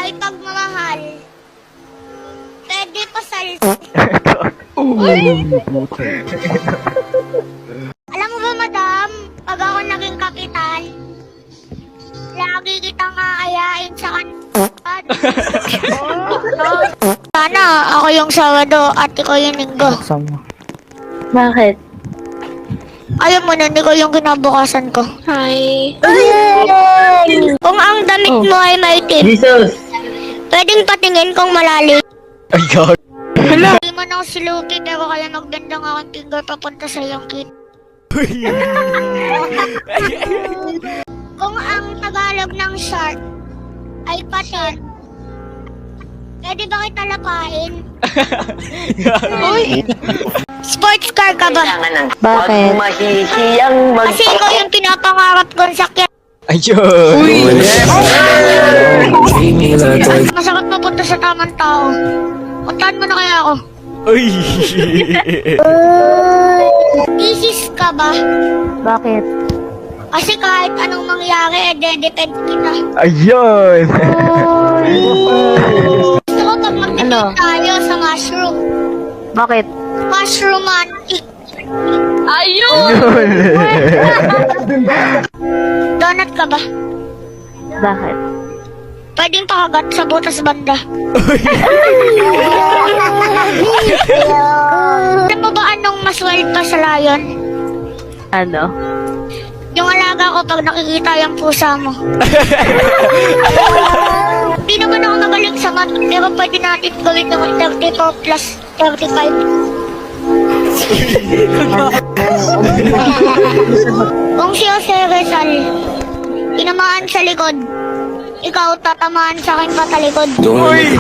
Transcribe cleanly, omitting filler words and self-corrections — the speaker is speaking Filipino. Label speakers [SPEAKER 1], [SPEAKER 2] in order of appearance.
[SPEAKER 1] ay pagmamahal, pwede pasal. Alam mo ba, madam, pag ako naging kapitan, lagi kitang aayain sa kanpan. Sana ako yung Sabado at ikaw yung Linggo.
[SPEAKER 2] Bakit?
[SPEAKER 1] Ayaw mo nun, ikaw yung kinabukasan ko.
[SPEAKER 2] Hi.
[SPEAKER 1] Kung ang damit mo ay maitim,
[SPEAKER 3] Jesus!
[SPEAKER 1] pwedeng patingin kung malalim.
[SPEAKER 4] Ay, God.
[SPEAKER 1] Hindi mo na ako siluki, pero kaya magbendang aking finger papunta sa iyong kit. Kung ang Tagalog ng shark ay patin, pwede ba kita lapain? Uy! Sports car ka ba?
[SPEAKER 2] Bakit?
[SPEAKER 3] Mahihiyang
[SPEAKER 1] Kasi ikaw yung pinapangarap kong sakyan.
[SPEAKER 4] Ayun.
[SPEAKER 1] Masakit mapunta sa tamang tao. Puntahan mo na kaya ako.
[SPEAKER 4] Uy.
[SPEAKER 1] Thesis ka ba?
[SPEAKER 2] Bakit?
[SPEAKER 1] Kasi kahit anong mangyari, depend kita.
[SPEAKER 4] Ayun.
[SPEAKER 1] Gusto ko pag mag-depend tayo sa mushroom.
[SPEAKER 2] Bakit?
[SPEAKER 1] Mushromantic.
[SPEAKER 2] Ayun!
[SPEAKER 1] Donut ka ba?
[SPEAKER 2] Bakit?
[SPEAKER 1] Pwedeng pakagat sa butas banda. Alam mo ba anong mas wild pa sa lion?
[SPEAKER 2] Ano?
[SPEAKER 1] Yung alaga ko pag nakikita yung pusa mo. Hindi naman ako magaling sa math, pero pwede natin gawin naman 34 plus 35. Kung si Jose Rizal, tinamaan sa likod, ikaw tatamaan sa akin patalikod.
[SPEAKER 4] Uy.